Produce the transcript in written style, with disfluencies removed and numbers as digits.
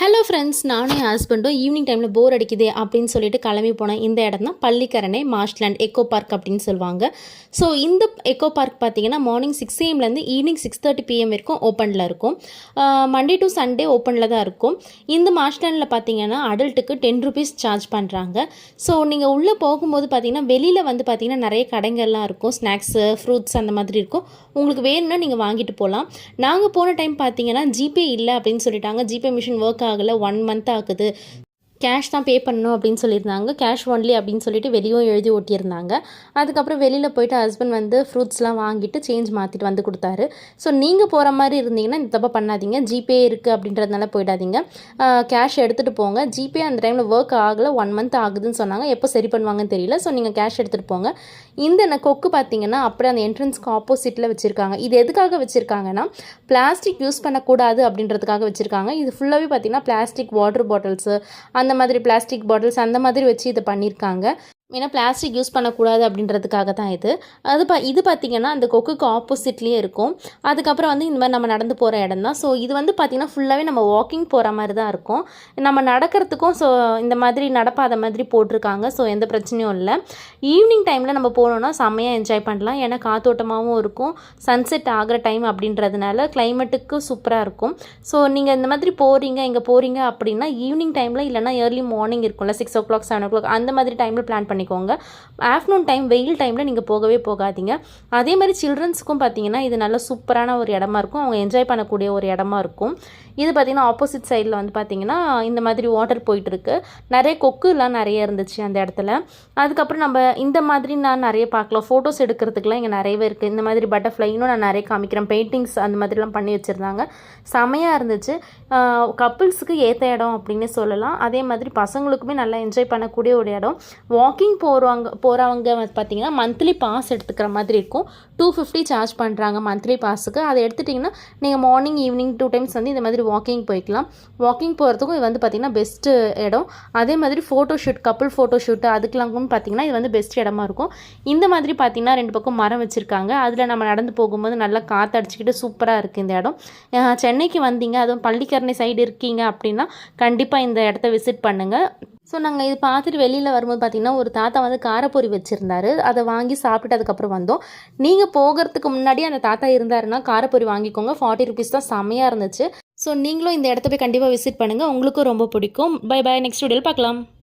Hello friends, நானும் என் ஹஸ்பண்டும் evening டைமில் போர் அடிக்குது அப்படின்னு சொல்லிட்டு கிளம்பி போனேன். இந்த இடம் தான் பள்ளிக்கரணை மார்ஷ்லேண்ட் எக்கோ பார்க் அப்படின்னு சொல்லுவாங்க. ஸோ இந்த எக்கோ பார்க் பார்த்தீங்கன்னா மார்னிங் 6 AM ஈவினிங் 6:30 PM வரைக்கும் ஓப்பனில் இருக்கும். மண்டே டு சண்டே ஓப்பனில் தான் இருக்கும். இந்த மார்ஷ்லேண்டில் பார்த்தீங்கன்னா அடல்ட்டுக்கு ₹10 சார்ஜ் பண்ணுறாங்க. ஸோ நீங்கள் உள்ளே போகும்போது பார்த்தீங்கன்னா வெளியில் வந்து பார்த்தீங்கன்னா நிறைய கடைகள்லாம் இருக்கும். ஸ்நாக்ஸு, ஃப்ரூட்ஸ் அந்த மாதிரி இருக்கும். உங்களுக்கு வேணும்னா நீங்கள் வாங்கிட்டு போகலாம். நாங்கள் போன டைம் பார்த்தீங்கன்னா ஜிபே இல்லை அப்படின்னு சொல்லிட்டாங்க. ஜிபே மிஷின் ஒர்க் ஆகலை, 1 month ஆகுது, கேஷ் தான் பே பண்ணணும் அப்படின்னு சொல்லியிருந்தாங்க. கேஷ் ஒன்லி அப்படின்னு சொல்லிட்டு வெளியும் எழுதி ஒட்டியிருந்தாங்க. அதுக்கப்புறம் வெளியில் போயிட்டு ஹஸ்பண்ட் வந்து ஃப்ரூட்ஸ்லாம் வாங்கிட்டு சேஞ்ச் மாற்றிட்டு வந்து கொடுத்தாரு. ஸோ நீங்கள் போகிற மாதிரி இருந்தீங்கன்னா இந்த தப்பை பண்ணாதீங்க. ஜிபே இருக்குது அப்படின்றதுனால போயிடாதீங்க. கேஷ் எடுத்துகிட்டு போங்க. ஜிபே அந்த டைமில் ஒர்க் ஆகலை, 1 month ஆகுதுன்னு சொன்னாங்க. எப்போ சரி பண்ணுவாங்கன்னு தெரியல. ஸோ நீங்கள் கேஷ் எடுத்துகிட்டு போங்க. இந்த கொக்கு பார்த்தீங்கன்னா அப்படியே அந்த என்ட்ரன்ஸ்க்கு ஆப்போசிட்டில் வச்சுருக்காங்க. இது எதுக்காக வச்சுருக்காங்கன்னா பிளாஸ்டிக் யூஸ் பண்ணக்கூடாது அப்படின்றதுக்காக வச்சுருக்காங்க. இது ஃபுல்லாகவே பார்த்தீங்கன்னா பிளாஸ்டிக் வாட்டர் பாட்டில்ஸு, அந்த மாதிரி பிளாஸ்டிக் பாட்டில்ஸ் அந்த மாதிரி வச்சு இதை பண்ணியிருக்காங்க. ஏன்னா பிளாஸ்டிக் யூஸ் பண்ணக்கூடாது அப்படின்றதுக்காக தான் இது. இது பார்த்திங்கன்னா அந்த கொக்குக்கு ஆப்போசிட்லேயே இருக்கும். அதுக்கப்புறம் வந்து இந்த மாதிரி நம்ம நடந்து போகிற இடம் தான். ஸோ இது வந்து பார்த்திங்கன்னா ஃபுல்லாகவே நம்ம வாக்கிங் போகிற மாதிரி தான் இருக்கும். நம்ம நடக்கிறதுக்கும் ஸோ இந்த மாதிரி நடப்பாத மாதிரி போட்டிருக்காங்க. ஸோ எந்த பிரச்சனையும் இல்லை. ஈவினிங் டைமில் நம்ம போனோன்னா செம்மையாக என்ஜாய் பண்ணலாம். ஏன்னா காத்தோட்டமாகவும் இருக்கும். சன்செட் ஆகிற டைம் அப்படின்றதுனால கிளைமேட்டுக்கு சூப்பராக இருக்கும். ஸோ நீங்கள் இந்த மாதிரி இங்கே போகிறீங்க அப்படின்னா ஈவினிங் டைமில் இல்லைனா ஏர்லி மார்னிங் இருக்கும்ல 6 o'clock 7 o'clock அந்த மாதிரி டைமில் பிளான் பண்ணிக்கோங்க. ஆஃப்டர்நூன் டைம் வெயில் டைமில் நீங்கள் போகவே போகாதீங்க. அதே மாதிரி சில்ட்ரன்ஸுக்கும் பார்த்தீங்கன்னா இது நல்ல சூப்பரான ஒரு இடமா இருக்கும். அவங்க என்ஜாய் பண்ணக்கூடிய ஒரு இடமா இருக்கும். இது பார்த்திங்கன்னா ஆப்போசிட் சைடில் வந்து பார்த்திங்கன்னா இந்த மாதிரி வாட்டர் போயிட்டுருக்கு. நிறைய கொக்குலாம் நிறைய இருந்துச்சு அந்த இடத்துல. அதுக்கப்புறம் நம்ம இந்த மாதிரி நான் நிறைய பார்க்கலாம். ஃபோட்டோஸ் எடுக்கிறதுக்குலாம் இங்கே நிறையவே இருக்குது. இந்த மாதிரி பட்டர்ஃப்ளை இன்னும் நான் நிறைய காமிக்கிறேன். பெயிண்டிங்ஸ் அந்த மாதிரிலாம் பண்ணி வச்சுருந்தாங்க. செமையாக இருந்துச்சு. கப்புள்ஸுக்கு ஏற்ற இடம் அப்படின்னு சொல்லலாம். அதே மாதிரி பசங்களுக்குமே நல்லா என்ஜாய் பண்ணக்கூடிய ஒரு இடம். வாக்கிங் போகிறவங்க பார்த்தீங்கன்னா மந்த்லி பாஸ் எடுத்துக்கிற மாதிரி இருக்கும். 250 சார்ஜ் பண்ணுறாங்க மந்த்லி பாஸுக்கு. அதை எடுத்துட்டிங்கன்னா நீங்கள் மார்னிங் ஈவினிங் 2 times வந்து இந்த மாதிரி வாக்கிங் போய்க்கலாம். வாக்கிங் போகிறதுக்கும் இது வந்து பார்த்திங்கன்னா பெஸ்ட்டு இடம். அதே மாதிரி ஃபோட்டோஷூட், கப்புள் ஃபோட்டோஷூட்டு அதுக்கெல்லாமும் பார்த்திங்கன்னா இது வந்து பெஸ்ட் இடமா இருக்கும். இந்த மாதிரி பார்த்திங்கன்னா 2 பக்கம் மரம் வச்சுருக்காங்க. அதில் நம்ம நடந்து போகும்போது நல்லா காற்று அடிச்சுக்கிட்டு சூப்பராக இருக்குது இந்த இடம். சென்னைக்கு வந்தீங்க, அதுவும் பள்ளிக்கரணை சைடு இருக்கீங்க அப்படின்னா கண்டிப்பாக இந்த இடத்த விசிட் பண்ணுங்கள். ஸோ நாங்கள் இது பார்த்துட்டு வெளியில் வரும்போது பார்த்திங்கன்னா ஒரு தாத்தா வந்து காரப்பொரி வச்சுருந்தாரு. அதை வாங்கி சாப்பிட்டு அதுக்கப்புறம் வந்தோம். நீங்கள் போகிறதுக்கு முன்னாடி அந்த தாத்தா இருந்தாருன்னா காரப்பொரி வாங்கிக்கோங்க. ₹40 தான். செம்மையாக இருந்துச்சு. ஸோ நீங்களும் இந்த இடத்த போய் கண்டிப்பாக விசிட் பண்ணுங்கள். உங்களுக்கும் ரொம்ப பிடிக்கும். Bye bye. நெக்ஸ்ட் வீடியோவில் பார்க்கலாம்.